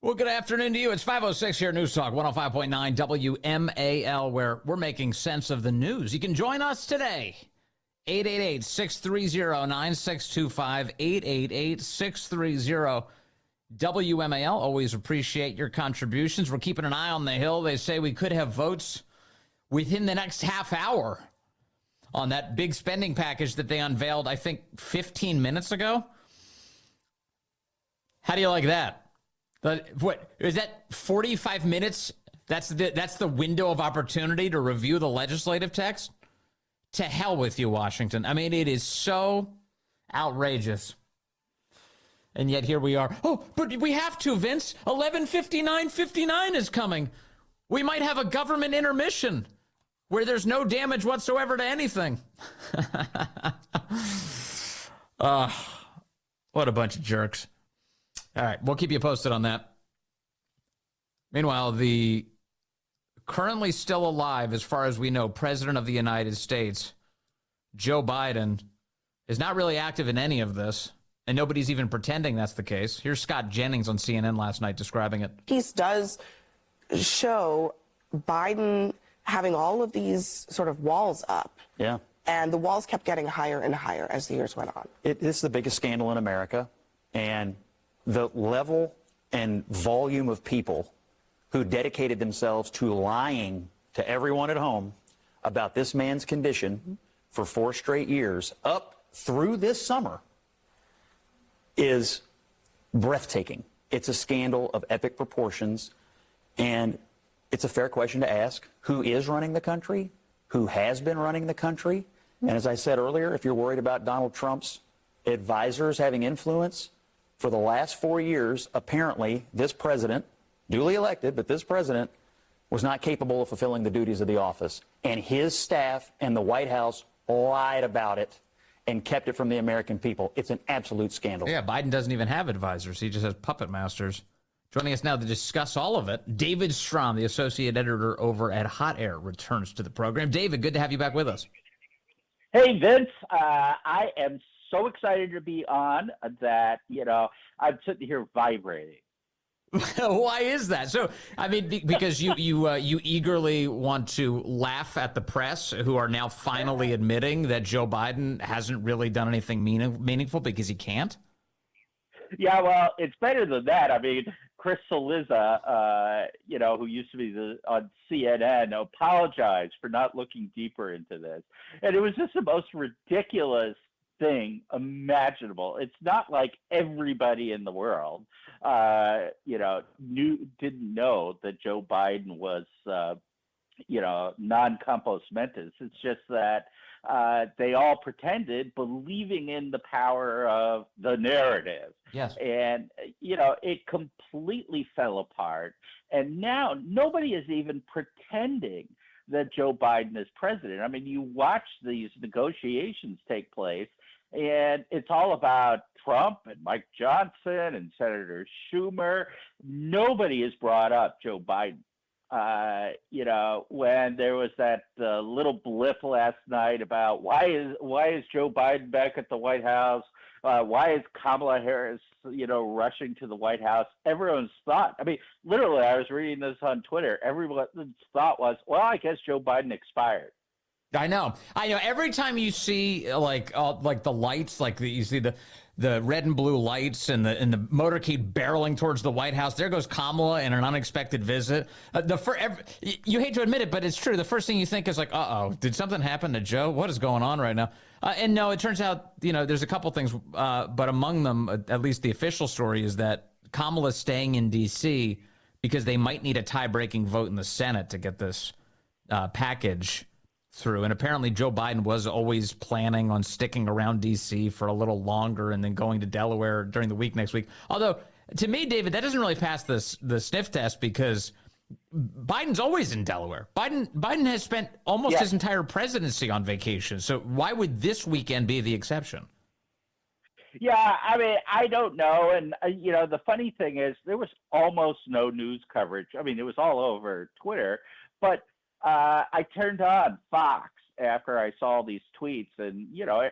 Well, good afternoon to you. It's 5:06 here at News Talk 105.9 WMAL, where we're making sense of the news. You can join us today. 888-630-9625, 888-630-WMAL. Always appreciate your contributions. We're keeping an eye on the Hill. They say we could have votes within the next half hour on that big spending package that they unveiled, I think, 15 minutes ago. How do you like that? What is that? 45 minutes? That's the window of opportunity to review the legislative text? To hell with you, Washington. I mean, it is so outrageous. And yet here we are. Oh, but we have to, Vince. 11:59:59 is coming. We might have a government intermission where there's no damage whatsoever to anything. What a bunch of jerks. All right, we'll keep you posted on that. Meanwhile, the currently still alive, as far as we know, President of the United States, Joe Biden, is not really active in any of this, and nobody's even pretending that's the case. Here's Scott Jennings on CNN last night describing it. Piece does show Biden having all of these sort of walls up. Yeah. And the walls kept getting higher and higher as the years went on. This is the biggest scandal in America, and the level and volume of people who dedicated themselves to lying to everyone at home about this man's condition for 4 straight years up through this summer is breathtaking. It's a scandal of epic proportions, and it's a fair question to ask: who is running the country? Who has been running the country? And as I said earlier, if you're worried about Donald Trump's advisors having influence, for the last 4 years, apparently this president, duly elected, but this president was not capable of fulfilling the duties of the office. And his staff and the White House lied about it and kept it from the American people. It's an absolute scandal. Yeah, Biden doesn't even have advisors. He just has puppet masters. Joining us now to discuss all of it, David Strom, the associate editor over at Hot Air, returns to the program. David, good to have you back with us. Hey, Vince. I am so excited to be on that, I'm sitting here vibrating. Why is that? So, I mean, because you eagerly want to laugh at the press, who are now finally admitting that Joe Biden hasn't really done anything meaningful because he can't? Yeah, well, it's better than that. I mean, Chris Cillizza, who used to be on CNN, apologized for not looking deeper into this. And it was just the most ridiculous thing imaginable. It's not like everybody in the world, didn't know that Joe Biden was, non-compos mentis. It's just that they all pretended, believing in the power of the narrative. Yes. And, it completely fell apart. And now nobody is even pretending that Joe Biden is president. I mean, you watch these negotiations take place, and it's all about Trump and Mike Johnson and Senator Schumer. Nobody has brought up Joe Biden. When there was that little blip last night about why is Joe Biden back at the White House? Why is Kamala Harris, rushing to the White House? Everyone's thought, I mean, literally, I was reading this on Twitter. Everyone's thought was, well, I guess Joe Biden expired. I know. Every time you see like the lights, you see the red and blue lights and the motorcade barreling towards the White House, there goes Kamala in an unexpected visit. You hate to admit it, but it's true. The first thing you think is like, uh-oh, did something happen to Joe? What is going on right now? And no, it turns out, there's a couple things, but among them, at least the official story, is that Kamala's staying in D.C. because they might need a tie-breaking vote in the Senate to get this package through. And apparently Joe Biden was always planning on sticking around D.C. for a little longer and then going to Delaware during the week next week. Although, to me, David, that doesn't really pass the sniff test, because Biden's always in Delaware. Biden has spent almost his entire presidency on vacation. So why would this weekend be the exception? Yeah, I mean, I don't know. And, the funny thing is there was almost no news coverage. I mean, it was all over Twitter. But I turned on Fox, after I saw these tweets, and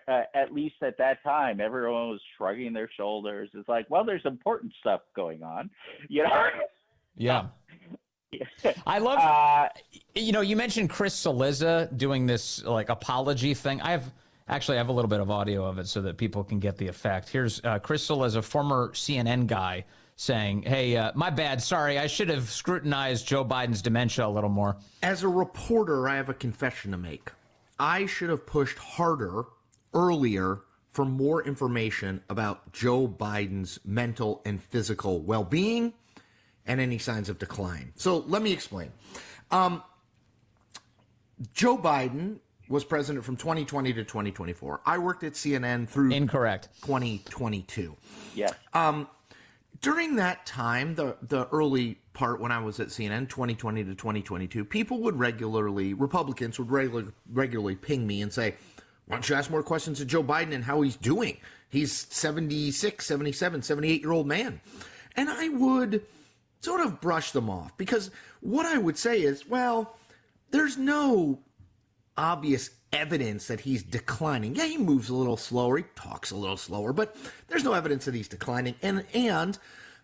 at least at that time, everyone was shrugging their shoulders. It's like, well, there's important stuff going on, Yeah. I love, you mentioned Chris Cillizza doing this like apology thing. I have a little bit of audio of it so that people can get the effect. Here's Chris Cillizza, former CNN guy, saying, hey, my bad. Sorry, I should have scrutinized Joe Biden's dementia a little more. As a reporter, I have a confession to make. I should have pushed harder earlier for more information about Joe Biden's mental and physical well-being and any signs of decline. So let me explain. Joe Biden was president from 2020 to 2024. I worked at CNN through Incorrect. 2022. Yeah. During that time, the early part when I was at CNN, 2020 to 2022, Republicans would regularly ping me and say, why don't you ask more questions of Joe Biden and how he's doing? He's 76, 77, 78-year-old man. And I would sort of brush them off because what I would say is, well, there's no obvious evidence that he's declining. Yeah, he moves a little slower, he talks a little slower, but there's no evidence that he's declining. And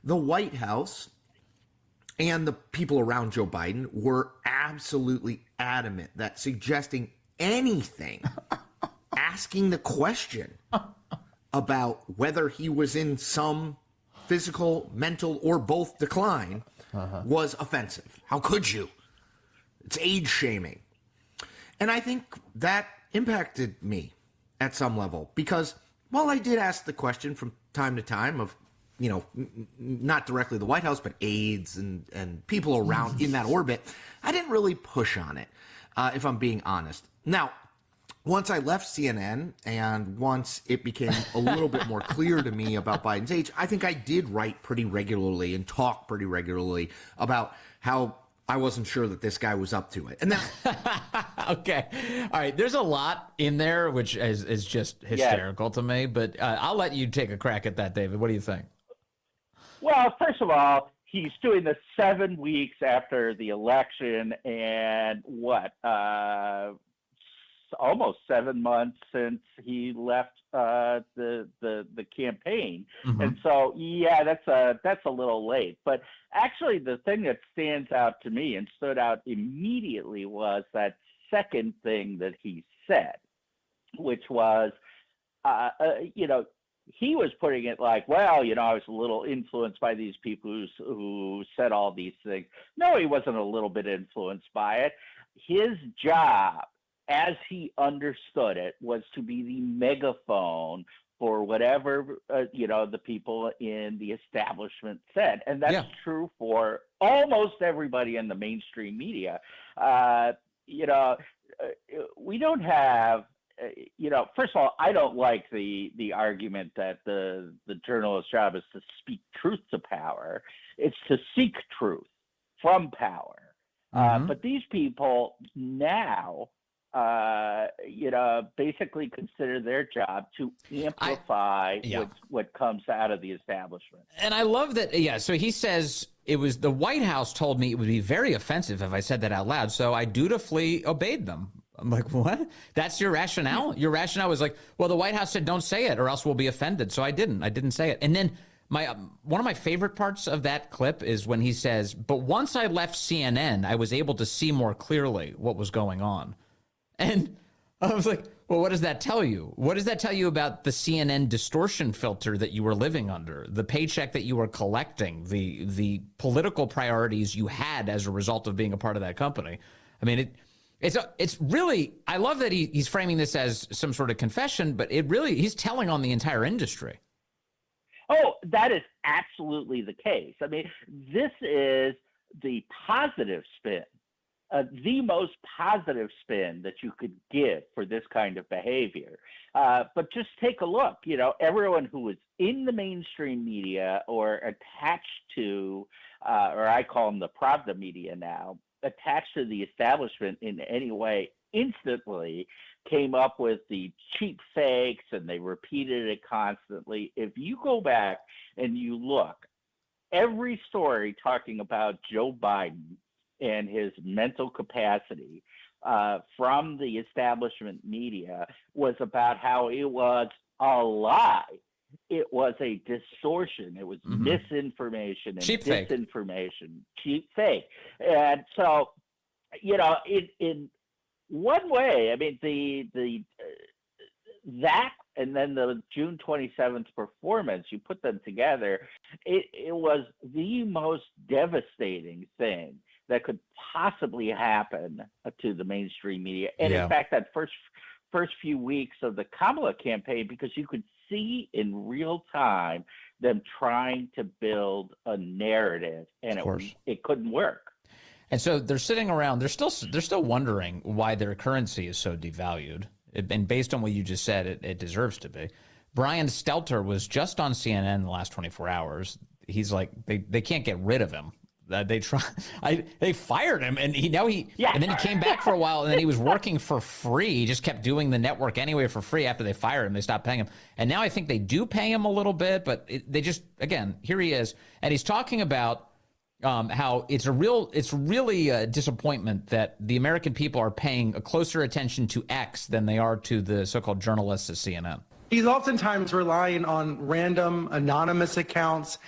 the White House and the people around Joe Biden were absolutely adamant that suggesting anything, asking the question about whether he was in some physical, mental, or both decline was offensive. How could you? It's age shaming. And I think that impacted me at some level because while I did ask the question from time to time of, not directly the White House, but aides and people around in that orbit, I didn't really push on it, if I'm being honest. Now, once I left CNN and once it became a little bit more clear to me about Biden's age, I think I did write pretty regularly and talk pretty regularly about how I wasn't sure that this guy was up to it. And then, okay. All right. There's a lot in there, which is just hysterical to me, but I'll let you take a crack at that, David. What do you think? Well, first of all, he's doing this 7 weeks after the election and almost 7 months since he left the campaign. Mm-hmm. And so, yeah, that's a little late. But actually, the thing that stands out to me and stood out immediately was that second thing that he said, which was, he was putting it like, well, I was a little influenced by these people who said all these things. No, he wasn't a little bit influenced by it. His job, as he understood it, was to be the megaphone for whatever, the people in the establishment said. And that's true for almost everybody in the mainstream media. We don't have, first of all, I don't like the argument that the journalist's job is to speak truth to power. It's to seek truth from power. But these people now, basically consider their job to amplify what comes out of the establishment. And I love that. Yeah. So he says it was the White House told me it would be very offensive if I said that out loud. So I dutifully obeyed them. I'm like, what? That's your rationale? Your rationale was like, well, the White House said, don't say it or else we'll be offended. So I didn't say it. And then one of my favorite parts of that clip is when he says, but once I left CNN, I was able to see more clearly what was going on. And I was like, well, what does that tell you? What does that tell you about the CNN distortion filter that you were living under, the paycheck that you were collecting, the political priorities you had as a result of being a part of that company? I mean, it's really, I love that he's framing this as some sort of confession, but he's telling on the entire industry. Oh, that is absolutely the case. I mean, this is the positive spin. The most positive spin that you could give for this kind of behavior. But just take a look, everyone who is in the mainstream media or attached to, or I call them the Pravda media now, attached to the establishment in any way, instantly came up with the cheap fakes and they repeated it constantly. If you go back and you look, every story talking about Joe Biden and his mental capacity from the establishment media was about how it was a lie. It was a distortion. It was misinformation and cheap fake. disinformation, cheap fake. And so, you know, in one way, I mean, that and then the June 27th performance, you put them together, it was the most devastating thing that could possibly happen to the mainstream media. And in fact, that first few weeks of the Kamala campaign, because you could see in real time them trying to build a narrative, and it couldn't work. And so they're sitting around, they're still wondering why their currency is so devalued. And based on what you just said, it deserves to be. Brian Stelter was just on CNN in the last 24 hours. He's like, they can't get rid of him. They fired him, and and then he came back for a while, and then he was working for free. He just kept doing the network anyway for free after they fired him. They stopped paying him, and now I think they do pay him a little bit, but they just, again, here he is, and he's talking about how it's really a disappointment that the American people are paying a closer attention to X than they are to the so-called journalists at CNN. He's oftentimes relying on random anonymous accounts,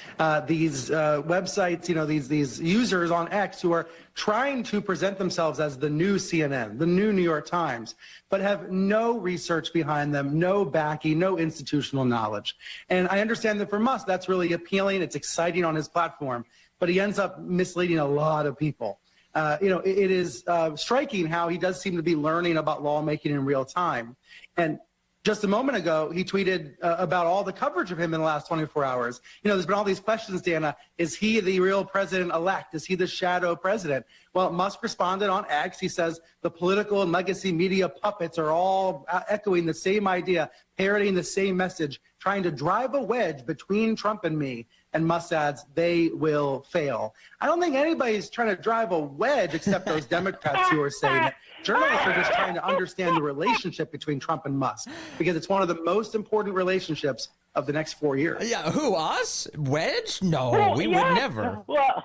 these websites, you know, these users on X who are trying to present themselves as the new CNN, the new New York Times, but have no research behind them, no backing, no institutional knowledge. And I understand that for Musk, that's really appealing. It's exciting on his platform, but he ends up misleading a lot of people. You know, it is striking how he does seem to be learning about lawmaking in real time. And just a moment ago, he tweeted about all the coverage of him in the last 24 hours. You know, there's been all these questions, Dana. Is he the real president-elect? Is he the shadow president? Well, Musk responded on X. He says the political and legacy media puppets are all echoing the same idea, parroting the same message, trying to drive a wedge between Trump and me. And Musk adds, they will fail. I don't think anybody's trying to drive a wedge except those Democrats who are saying it. Journalists are just trying to understand the relationship between Trump and Musk, because it's one of the most important relationships of the next 4 years. Yeah, who, us? Wedge? No, we would never. Well,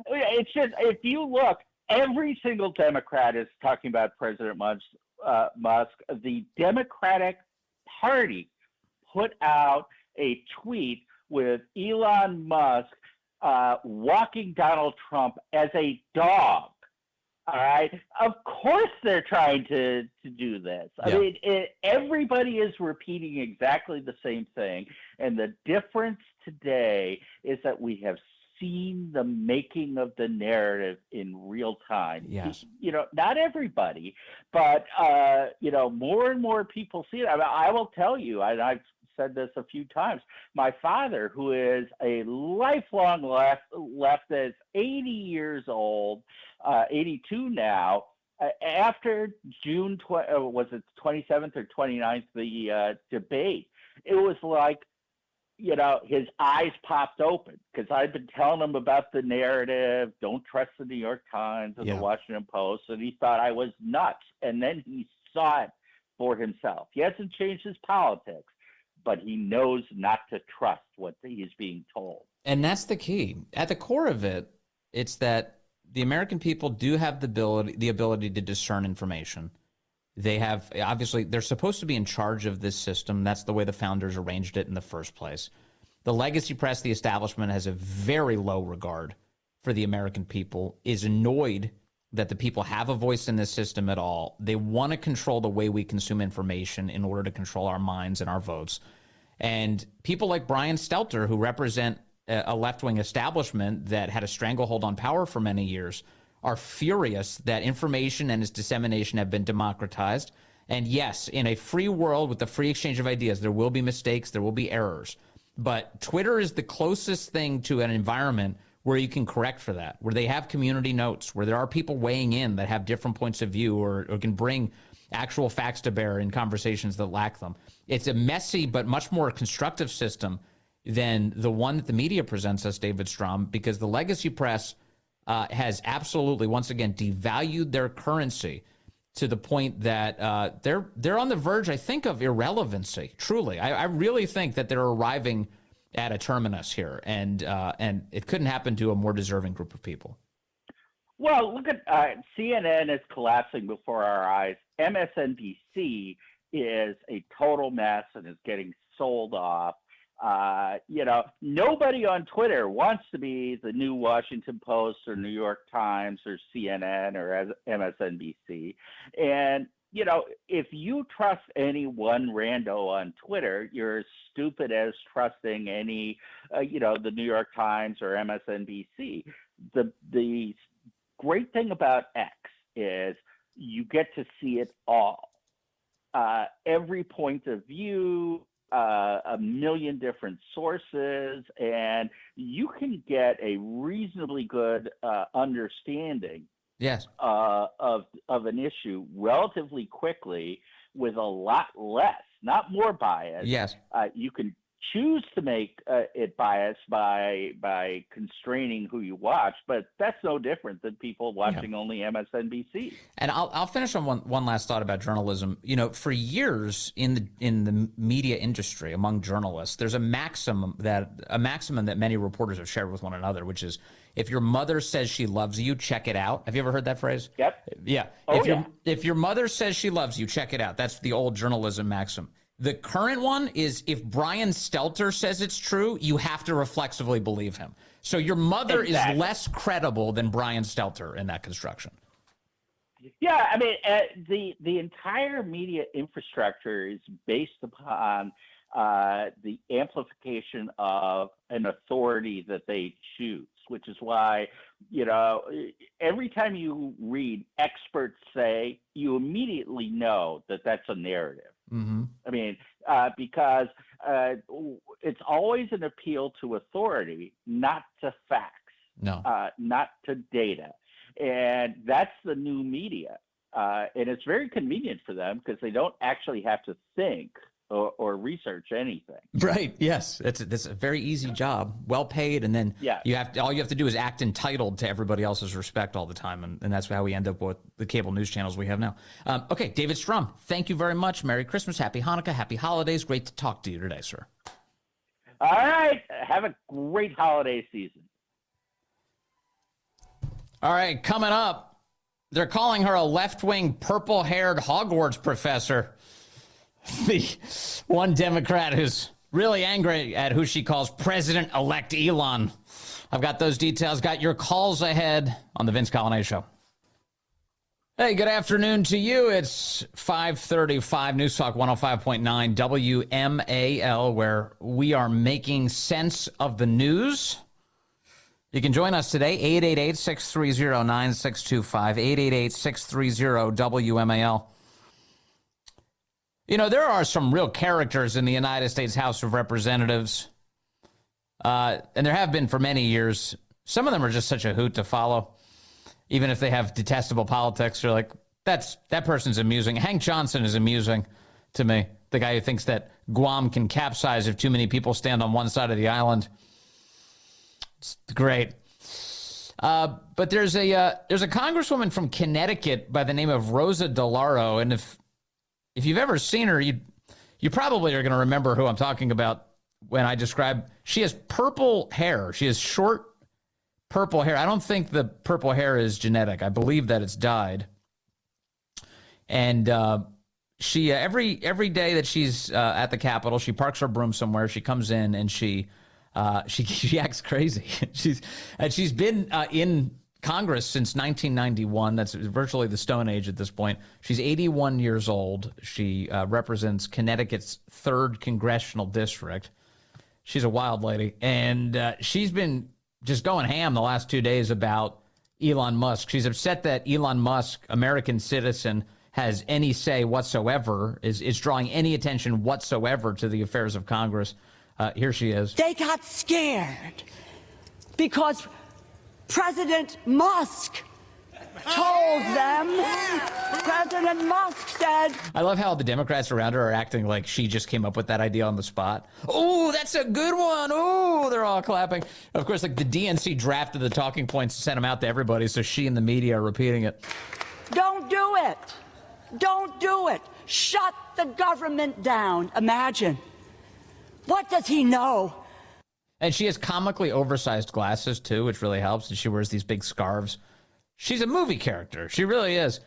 it's just, if you look, every single Democrat is talking about President Musk. The Democratic Party put out a tweet with Elon Musk walking Donald Trump as a dog. All right. Of course they're trying to do this. I mean, everybody is repeating exactly the same thing. And the difference today is that we have seen the making of the narrative in real time. Yes. You know, not everybody, but, you know, more and more people see it. I mean, I will tell you, I've said this a few times. My father, who is a lifelong leftist, 80 years old, 82 now, after June, was it 27th or 29th, the debate, it was like, you know, his eyes popped open, because I've been telling him about the narrative, don't trust the New York Times or the Washington Post, and he thought I was nuts. And then he saw it for himself. He hasn't changed his politics, but he knows not to trust what he's being told. And that's the key. At the core of it, it's that the American people do have the ability to discern information. They have, obviously, they're supposed to be in charge of this system. That's the way the founders arranged it in the first place. The legacy press, the establishment, has a very low regard for the American people, is annoyed that the people have a voice in this system at all. They want to control the way we consume information in order to control our minds and our votes. And people like Brian Stelter, who represent a left-wing establishment that had a stranglehold on power for many years, are furious that information and its dissemination have been democratized. And yes, in a free world with the free exchange of ideas, there will be mistakes, there will be errors. But Twitter is the closest thing to an environment where you can correct for that, where they have community notes, where there are people weighing in that have different points of view or can bring actual facts to bear in conversations that lack them. It's a messy but much more constructive system than the one that the media presents us, David Strom, because the legacy press has absolutely, once again, devalued their currency to the point that they're on the verge, I think, of irrelevancy. Truly, I really think that they're arriving at a terminus here, and it couldn't happen to a more deserving group of people. Well, look at CNN is collapsing before our eyes. MSNBC is a total mess and is getting sold off. Nobody on Twitter wants to be the new Washington Post or New York Times or CNN or MSNBC. And, if you trust any one rando on Twitter, you're as stupid as trusting any, the New York Times or MSNBC. The great thing about X is you get to see it all. Every point of view, a million different sources, and you can get a reasonably good understanding Yes. Of an issue relatively quickly with a lot less, not more bias. Yes. You can choose to make it biased by constraining who you watch, but that's no different than people watching only MSNBC. And I'll finish on one last thought about journalism. For years in the media industry among journalists, there's a maximum that many reporters have shared with one another, which is, if your mother says she loves you, check it out. Have you ever heard that phrase? Yep. Yeah. If your mother says she loves you, check it out. That's the old journalism maxim. The current one is, if Brian Stelter says it's true, you have to reflexively believe him. So your mother is less credible than Brian Stelter in that construction. Yeah, I mean, the entire media infrastructure is based upon the amplification of an authority that they choose, which is why, every time you read experts say, you immediately know that that's a narrative. Mm-hmm. I mean, because it's always an appeal to authority, not to facts, not to data. And that's the new media. And it's very convenient for them because they don't actually have to think or research anything. Right. Yes. It's a very easy job, well paid, and then all you have to do is act entitled to everybody else's respect all the time, and that's how we end up with the cable news channels we have now. Okay, David Strum, thank you very much. Merry Christmas, Happy Hanukkah, Happy Holidays. Great to talk to you today, sir. All right. Have a great holiday season. All right, coming up, they're calling her a left-wing, purple-haired Hogwarts professor. The one Democrat who's really angry at who she calls President-elect Elon. I've got those details, got your calls ahead on the Vince Coglianese Show. Hey, good afternoon to you. It's 5:35 News Talk 105.9 WMAL, where we are making sense of the news. You can join us today, 888-630-9625, 888-630-WMAL. There are some real characters in the United States House of Representatives, and there have been for many years. Some of them are just such a hoot to follow, even if they have detestable politics. You're like, that person's amusing. Hank Johnson is amusing to me, the guy who thinks that Guam can capsize if too many people stand on one side of the island. It's great. But there's a congresswoman from Connecticut by the name of Rosa DeLauro, and if you've ever seen her, you probably are going to remember who I'm talking about when I describe. She has purple hair. She has short purple hair. I don't think the purple hair is genetic. I believe that it's dyed. And she every day that she's at the Capitol, she parks her broom somewhere. She comes in and she acts crazy. She's been in Congress since 1991. That's virtually the Stone Age at this point. She's 81 years old. She represents Connecticut's 3rd congressional district. She's a wild lady, and she's been just going ham the last 2 days about Elon Musk. She's upset that Elon Musk, American citizen, has any say whatsoever, is drawing any attention whatsoever to the affairs of Congress. Here she is. They got scared because President Musk told them. President Musk said. I love how the Democrats around her are acting like she just came up with that idea on the spot. Oh, that's a good one. Oh, they're all clapping. Of course, like the DNC drafted the talking points and sent them out to everybody, so she and the media are repeating it. Don't do it. Don't do it. Shut the government down. Imagine. What does he know? And she has comically oversized glasses, too, which really helps. And she wears these big scarves. She's a movie character. She really is.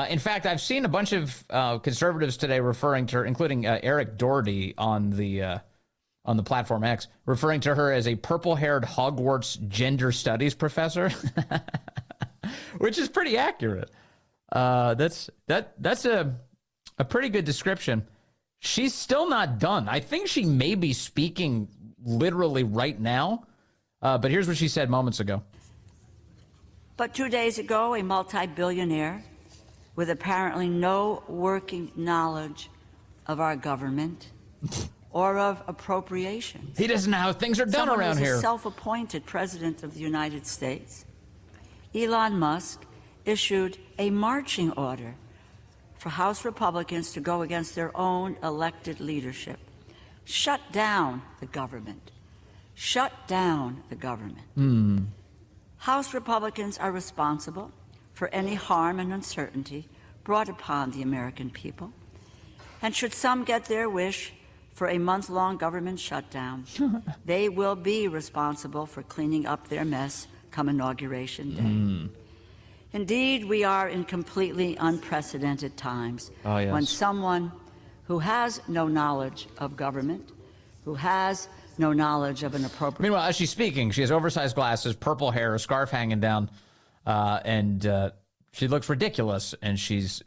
In fact, I've seen a bunch of conservatives today referring to her, including Eric Doherty on the platform X, referring to her as a purple-haired Hogwarts gender studies professor, which is pretty accurate. That's a pretty good description. She's still not done. I think she may be speaking literally right now, but here's what she said moments ago. But 2 days ago, a multi-billionaire with apparently no working knowledge of our government or of appropriation. He doesn't know how things are done around here. A self-appointed president of the United States, Elon Musk, issued a marching order for House Republicans to go against their own elected leadership. Shut down the government. Shut down the government. House Republicans are responsible for any harm and uncertainty brought upon the American people. And should some get their wish for a month-long government shutdown, they will be responsible for cleaning up their mess come Inauguration Day. Indeed, we are in completely unprecedented times when someone who has no knowledge of government, who has no knowledge of an appropriate... Meanwhile, as she's speaking, she has oversized glasses, purple hair, a scarf hanging down, and she looks ridiculous, and she's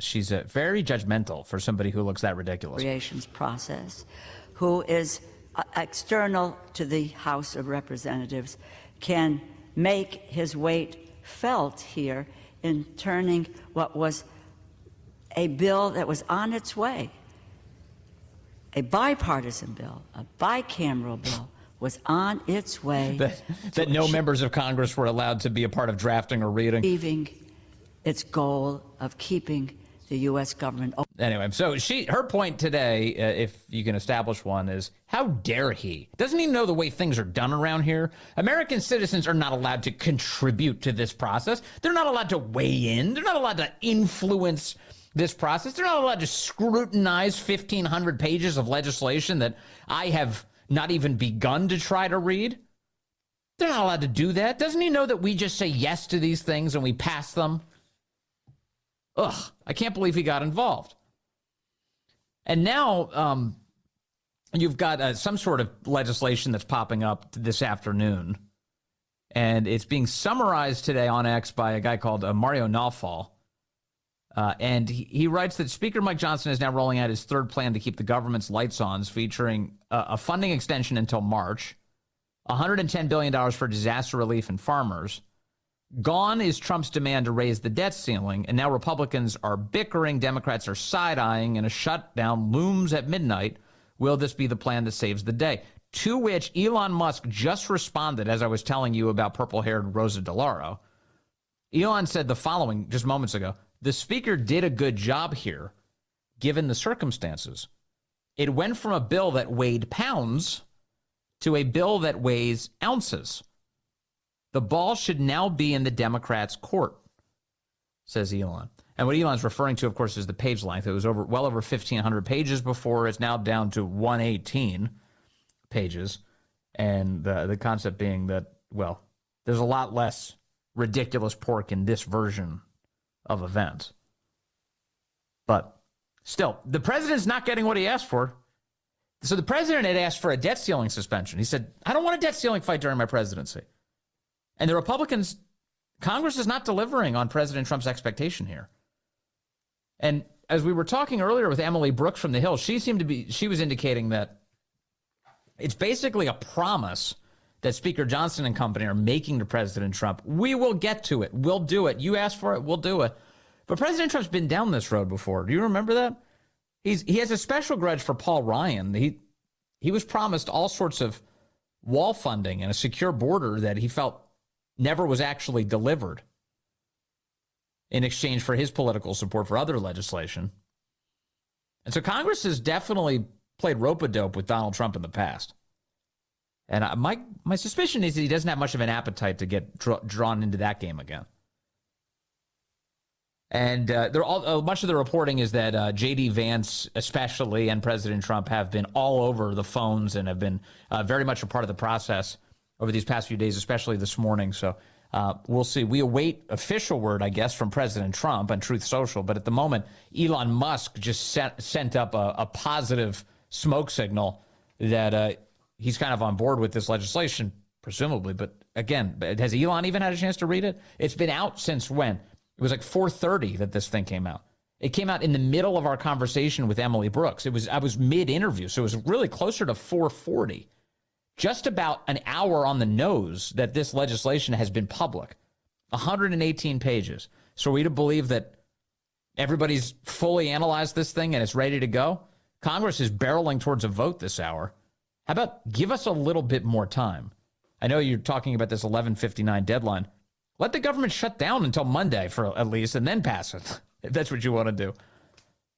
very judgmental for somebody who looks that ridiculous. ...appropriations process, who is external to the House of Representatives, can make his weight felt here in turning what was a bill that was on its way, a bipartisan bill, a bicameral bill, was on its way. That no members of Congress were allowed to be a part of drafting or reading. Achieving its goal of keeping the U.S. government open. Anyway, so her point today, if you can establish one, is how dare he? Doesn't he know the way things are done around here? American citizens are not allowed to contribute to this process. They're not allowed to weigh in. They're not allowed to influence this process. They're not allowed to scrutinize 1,500 pages of legislation that I have not even begun to try to read. They're not allowed to do that. Doesn't he know that we just say yes to these things and we pass them? Ugh, I can't believe he got involved. And now you've got some sort of legislation that's popping up this afternoon. And it's being summarized today on X by a guy called Mario Nawfal. And he writes that Speaker Mike Johnson is now rolling out his third plan to keep the government's lights on, featuring a funding extension until March, $110 billion for disaster relief and farmers. Gone is Trump's demand to raise the debt ceiling, and now Republicans are bickering, Democrats are side-eyeing, and a shutdown looms at midnight. Will this be the plan that saves the day? To which Elon Musk just responded, as I was telling you about purple-haired Rosa DeLauro. Elon said the following just moments ago: the speaker did a good job here, given the circumstances. It went from a bill that weighed pounds to a bill that weighs ounces. The ball should now be in the Democrats' court, says Elon. And what Elon's referring to, of course, is the page length. It was well over 1,500 pages before. It's now down to 118 pages. And the concept being that, well, there's a lot less ridiculous pork in this version of events. But still, the president's not getting what he asked for. So the president had asked for a debt ceiling suspension. He said, I don't want a debt ceiling fight during my presidency. And the Republicans, Congress is not delivering on President Trump's expectation here. And as we were talking earlier with Emily Brooks from The Hill, she was indicating that it's basically a promise that Speaker Johnson and company are making to President Trump. We will get to it. We'll do it. You asked for it. We'll do it. But President Trump's been down this road before. Do you remember that? He has a special grudge for Paul Ryan. He was promised all sorts of wall funding and a secure border that he felt never was actually delivered in exchange for his political support for other legislation. And so Congress has definitely played rope-a-dope with Donald Trump in the past. And my suspicion is that he doesn't have much of an appetite to get drawn into that game again. And much of the reporting is that J.D. Vance especially and President Trump have been all over the phones and have been very much a part of the process over these past few days, especially this morning. So We'll see. We await official word, I guess, from President Trump on Truth Social. But at the moment, Elon Musk just sent up a positive smoke signal that he's kind of on board with this legislation, presumably. But again, has Elon even had a chance to read it? It's been out since when? It was like 4:30 that this thing came out. It came out in the middle of our conversation with Emily Brooks. I was mid-interview, so it was really closer to 4:40. Just about an hour on the nose that this legislation has been public. 118 pages. So are we to believe that everybody's fully analyzed this thing and it's ready to go? Congress is barreling towards a vote this hour. How about give us a little bit more time? I know you're talking about this 11:59 deadline. Let the government shut down until Monday for at least, and then pass it, if that's what you want to do.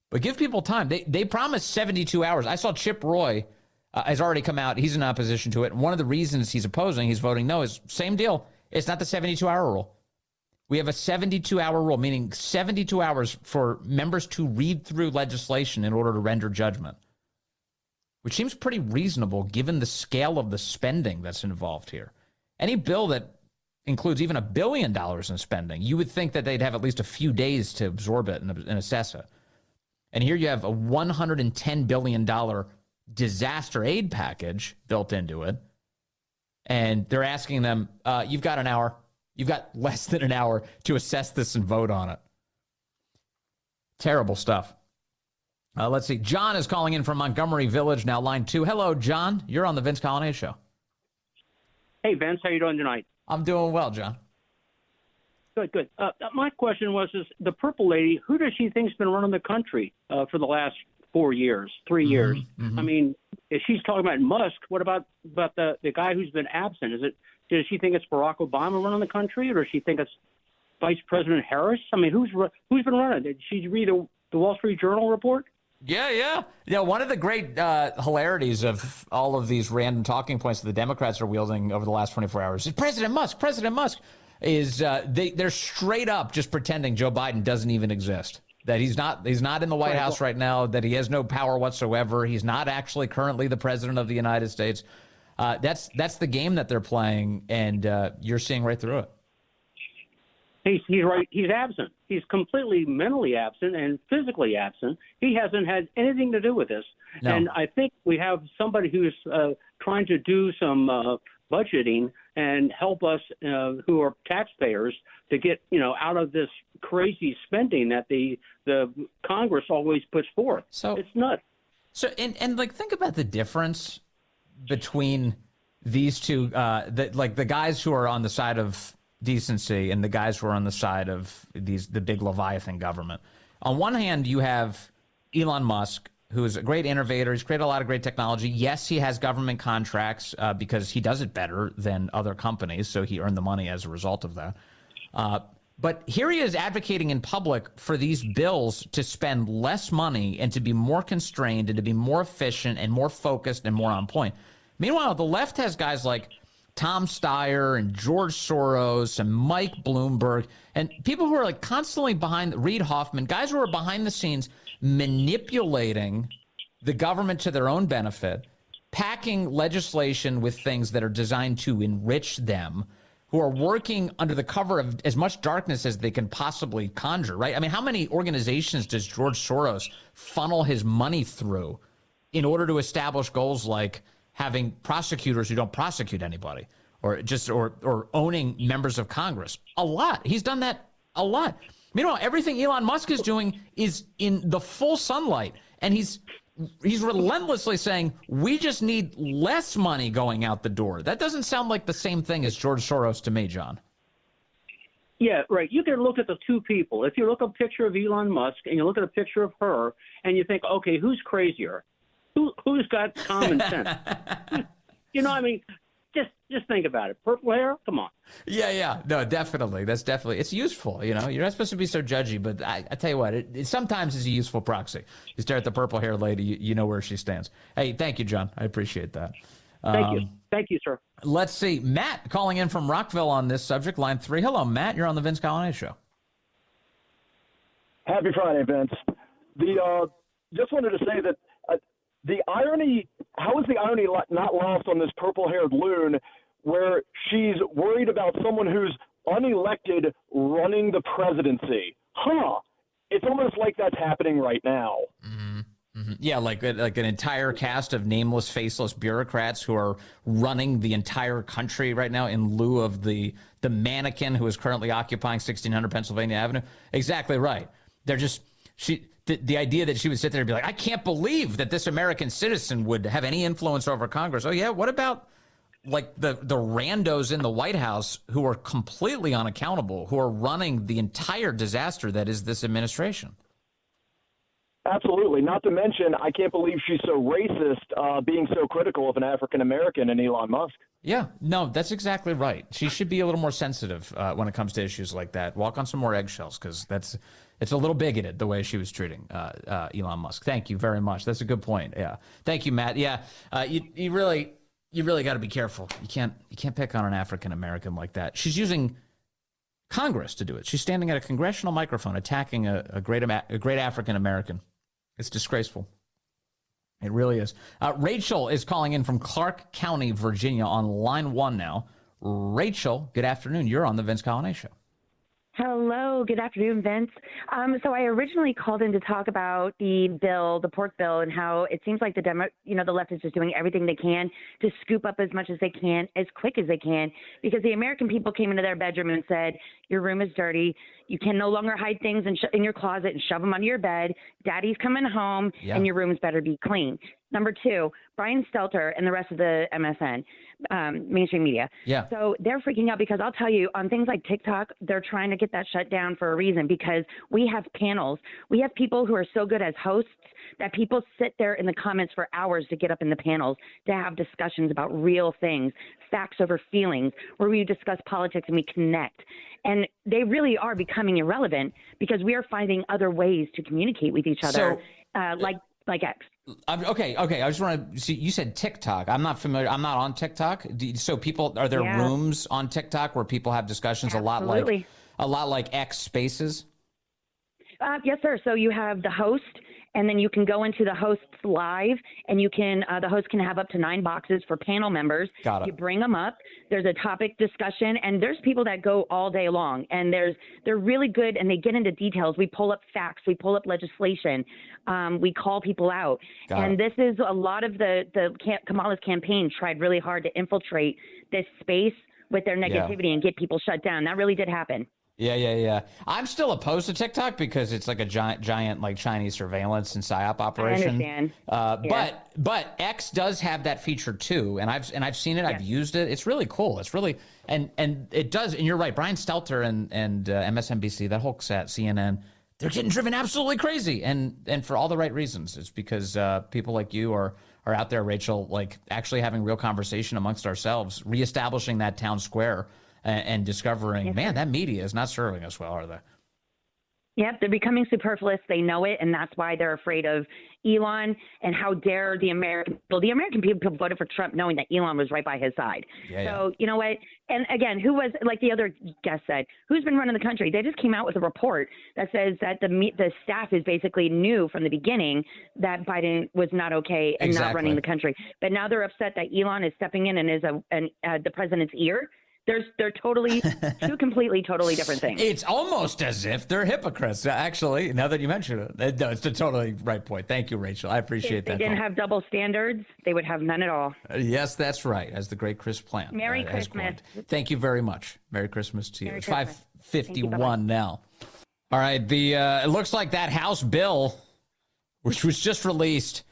But give people time. They promised 72 hours. I saw Chip Roy has already come out. He's in opposition to it. And one of the reasons he's opposing, he's voting no, is same deal. It's not the 72-hour rule. We have a 72-hour rule, meaning 72 hours for members to read through legislation in order to render judgment, which seems pretty reasonable given the scale of the spending that's involved here. Any bill that includes even $1 billion in spending, you would think that they'd have at least a few days to absorb it and assess it. And here you have a $110 billion disaster aid package built into it. And they're asking them, you've got an hour. You've got less than an hour to assess this and vote on it. Terrible stuff. Let's see. John is calling in from Montgomery Village, now line 2. Hello, John. You're on the Vince Coglianese Show. Hey, Vince. How you doing tonight? I'm doing well, John. Good. My question was, is the purple lady, who does she think's been running the country for the last 4 years, 3 years? Mm-hmm. I mean, if she's talking about Musk, what about the guy who's been absent? Does she think it's Barack Obama running the country, or does she think it's Vice President Harris? I mean, who's been running? Did she read the Wall Street Journal report? Yeah. One of the great hilarities of all of these random talking points that the Democrats are wielding over the last 24 hours is President Musk is they're straight up just pretending Joe Biden doesn't even exist, that he's not in the White House right now, that he has no power whatsoever. He's not actually currently the president of the United States. That's the game that they're playing, and you're seeing right through it. He's right. He's absent. He's completely mentally absent and physically absent. He hasn't had anything to do with this. No. And I think we have somebody who's trying to do some budgeting and help us who are taxpayers to get, out of this crazy spending that the Congress always puts forth. So it's nuts. So and think about the difference between these two, the guys who are on the side of decency and the guys who are on the side of the big Leviathan government. On one hand, you have Elon Musk, who is a great innovator. He's created a lot of great technology. Yes, he has government contracts because he does it better than other companies, so he earned the money as a result of that. But here he is advocating in public for these bills to spend less money and to be more constrained and to be more efficient and more focused and more on point. Meanwhile, the left has guys like Tom Steyer and George Soros and Mike Bloomberg and people who are constantly behind, Reid Hoffman, guys who are behind the scenes manipulating the government to their own benefit, packing legislation with things that are designed to enrich them, who are working under the cover of as much darkness as they can possibly conjure, right? I mean, how many organizations does George Soros funnel his money through in order to establish goals like having prosecutors who don't prosecute anybody, or owning members of Congress? A lot. He's done that a lot. Meanwhile, everything Elon Musk is doing is in the full sunlight, and he's relentlessly saying, we just need less money going out the door. That doesn't sound like the same thing as George Soros to me, John. Yeah, right. You can look at the two people. If you look at a picture of Elon Musk and you look at a picture of her and you think, okay, who's crazier? Who's got common sense? I mean, just think about it. Purple hair? Come on. Yeah. No, definitely. It's useful. You're not supposed to be so judgy, but I tell you what, it sometimes is a useful proxy. You stare at the purple hair lady, you know where she stands. Hey, thank you, John. I appreciate that. Thank you, sir. Let's see. Matt calling in from Rockville on this subject, line 3. Hello, Matt. You're on the Vince Coglianese Show. Happy Friday, Vince. Just wanted to say that the irony, how is the irony not lost on this purple-haired loon where she's worried about someone who's unelected running the presidency. It's almost like that's happening right now. Yeah, like an entire cast of nameless, faceless bureaucrats who are running the entire country right now in lieu of the mannequin who is currently occupying 1600 Pennsylvania Avenue. Exactly right. They're just the idea that she would sit there and be like, I can't believe that this American citizen would have any influence over Congress. Oh yeah, what about like the randos in the White House who are completely unaccountable, who are running the entire disaster that is this administration? Absolutely. Not to mention, I can't believe she's so racist, being so critical of an African American and Elon Musk. Yeah, no, that's exactly right. She should be a little more sensitive when it comes to issues like that. Walk on some more eggshells, because it's a little bigoted the way she was treating Elon Musk. Thank you very much. That's a good point. Yeah, thank you, Matt. Yeah, you really got to be careful. You can't pick on an African American like that. She's using Congress to do it. She's standing at a congressional microphone attacking a great African American. It's disgraceful. It really is. Rachel is calling in from Clark County, Virginia, on line 1 now. Rachel, good afternoon. You're on the Vince Coglianese Show. Hello, good afternoon, Vince. So I originally called in to talk about the pork bill, and how it seems like the left is just doing everything they can to scoop up as much as they can, as quick as they can, because the American people came into their bedroom and said, your room is dirty. You can no longer hide things in your closet and shove them under your bed. Daddy's coming home, and your rooms better be clean. Number 2, Brian Stelter and the rest of the MSN, mainstream media. Yeah. So they're freaking out, because I'll tell you, on things like TikTok, they're trying to get that shut down for a reason, because we have panels. We have people who are so good as hosts that people sit there in the comments for hours to get up in the panels to have discussions about real things, facts over feelings, where we discuss politics and we connect. And they really are becoming irrelevant, because we are finding other ways to communicate with each other, like X. Okay. I just want to see. You said TikTok. I'm not familiar. I'm not on TikTok. So people, are there rooms on TikTok where people have discussions a lot like X Spaces? Yes, sir. So you have the host, and then you can go into the host's live, and you can the host can have up to 9 boxes for panel members. Got it. You bring them up. There's a topic discussion, and there's people that go all day long, and they're really good, and they get into details. We pull up facts. We pull up legislation. We call people out. And this is a lot of Kamala's campaign tried really hard to infiltrate this space with their negativity and get people shut down. That really did happen. Yeah. I'm still opposed to TikTok because it's like a giant like Chinese surveillance and PSYOP operation. I understand. But X does have that feature too, and I've seen it. I've used it. It's really cool. It's really and it does. And you're right, Brian Stelter and MSNBC, that whole set, CNN, they're getting driven absolutely crazy, and for all the right reasons. It's because people like you are out there, Rachel, like actually having real conversation amongst ourselves, reestablishing that town square. And discovering, man, that media is not serving us well, are they? Yep, they're becoming superfluous. They know it, and that's why they're afraid of Elon. And how dare the American people voted for Trump knowing that Elon was right by his side. So, you know what? And again, who was, like the other guest said, who's been running the country? They just came out with a report that says that the staff is basically knew from the beginning that Biden was not okay and not running the country. But now they're upset that Elon is stepping in and is the president's ear. They're totally totally different things. It's almost as if they're hypocrites, actually, now that you mention it. No, it's a totally right point. Thank you, Rachel. I appreciate that. If they didn't have double standards, they would have none at all. Yes, that's right, as the great Chris Plant. Merry Christmas. Thank you very much. Merry Christmas to you. It's 5:51 now. All right, it looks like that House bill, which was just released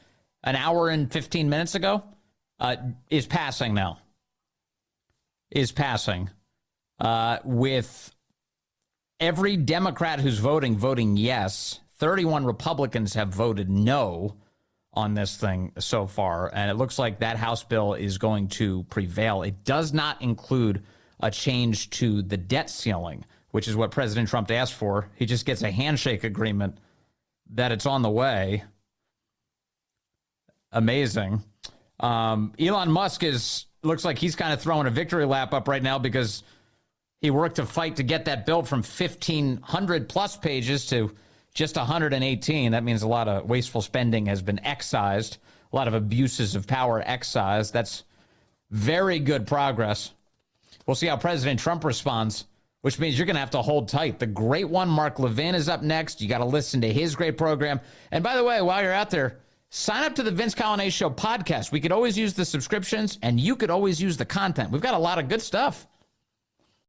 an hour and 15 minutes ago, is passing now. Is passing with every Democrat who's voting yes. 31 Republicans have voted no on this thing so far, and it looks like that House bill is going to prevail. It does not include a change to the debt ceiling, which is what President Trump asked for. He just gets a handshake agreement that it's on the way. Amazing. Elon Musk looks like he's kind of throwing a victory lap up right now because he worked to fight to get that bill from 1,500 plus pages to just 118. That means a lot of wasteful spending has been excised, a lot of abuses of power excised. That's very good progress. We'll see how President Trump responds which means you're going to have to hold tight. The great one, Mark Levin, is up next. You got to listen to his great program. And by the way, while you're out there, sign up to the Vince Coglianese Show podcast. We could always use the subscriptions, and you could always use the content. We've got a lot of good stuff.